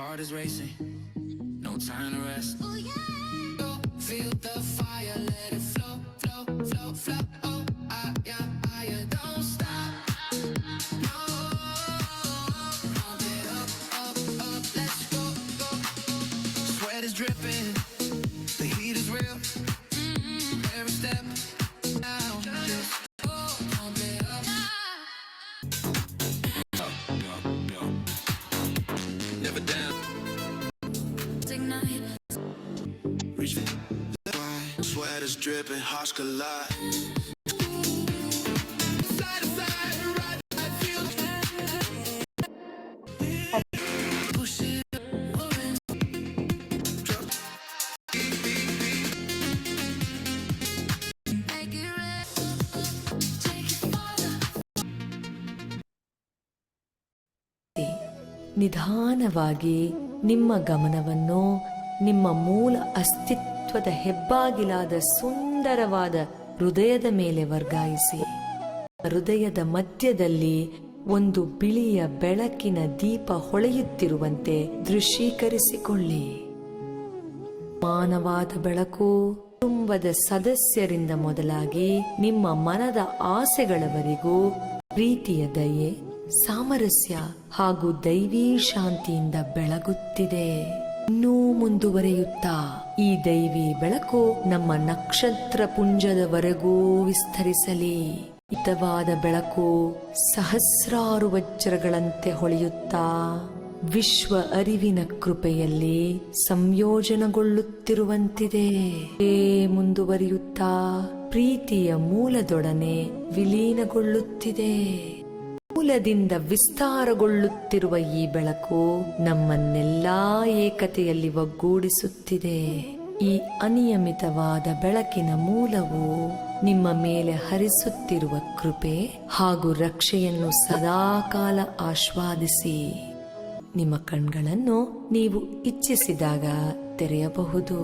heart is racing, no time to rest. Oh yeah. Oh, feel the fire, let it flow, flow, flow, flow. Oh, yeah, don't stop. No, pump it up, up, up, let's go, go. Sweat is dripping, the heat is real. Every step now, just pump it up. Never down. Ignite. Reach for the line. Sweat is dripping, hearts collide. Side to side, right, I feel push it. Drop. Make it red. Take it farther. ನಿಧಾನವಾಗಿ ನಿಮ್ಮ ಗಮನವನ್ನು ನಿಮ್ಮ ಮೂಲ ಅಸ್ತಿತ್ವದ ಹೆಬ್ಬಾಗಿಲಾದ ಸುಂದರವಾದ ಹೃದಯದ ಮೇಲೆ ವರ್ಗಾಯಿಸಿ. ಹೃದಯದ ಮಧ್ಯದಲ್ಲಿ ಒಂದು ಬಿಳಿಯ ಬೆಳಕಿನ ದೀಪ ಹೊಳೆಯುತ್ತಿರುವಂತೆ ದೃಶ್ಯೀಕರಿಸಿಕೊಳ್ಳಿ. ಮಾನವಾದ ಬೆಳಕು ಕುಟುಂಬದ ಸದಸ್ಯರಿಂದ ಮೊದಲಾಗಿ ನಿಮ್ಮ ಮನದ ಆಸೆಗಳವರೆಗೂ ಪ್ರೀತಿಯ ದಯೆ, ಸಾಮರಸ್ಯ ಹಾಗೂ ದೈವೀ ಶಾಂತಿಯಿಂದ ಬೆಳಗುತ್ತಿದೆ. ಇನ್ನೂ ಮುಂದುವರೆಯುತ್ತಾ ಈ ದೈವಿ ಬೆಳಕು ನಮ್ಮ ನಕ್ಷತ್ರ ಪುಂಜದವರೆಗೂ ವಿಸ್ತರಿಸಲಿ. ಹಿತವಾದ ಬೆಳಕು ಸಹಸ್ರಾರು ವಜ್ರಗಳಂತೆ ಹೊಳೆಯುತ್ತಾ ವಿಶ್ವ ಅರಿವಿನ ಕೃಪೆಯಲ್ಲಿ ಸಂಯೋಜನೆಗೊಳ್ಳುತ್ತಿರುವಂತಿದೆ. ಮುಂದುವರಿಯುತ್ತಾ ಪ್ರೀತಿಯ ಮೂಲದೊಡನೆ ವಿಲೀನಗೊಳ್ಳುತ್ತಿದೆ. ಮೂಲದಿಂದ ವಿಸ್ತಾರಗೊಳ್ಳುತ್ತಿರುವ ಈ ಬೆಳಕು ನಮ್ಮನ್ನೆಲ್ಲಾ ಏಕತೆಯಲ್ಲಿ ಒಗ್ಗೂಡಿಸುತ್ತಿದೆ. ಈ ಅನಿಯಮಿತವಾದ ಬೆಳಕಿನ ಮೂಲವು ನಿಮ್ಮ ಮೇಲೆ ಹರಿಸುತ್ತಿರುವ ಕೃಪೆ ಹಾಗೂ ರಕ್ಷೆಯನ್ನು ಸದಾಕಾಲ ಆಸ್ವಾದಿಸಿ. ನಿಮ್ಮ ಕಣ್ಗಳನ್ನು ನೀವು ಇಚ್ಛಿಸಿದಾಗ ತೆರೆಯಬಹುದು.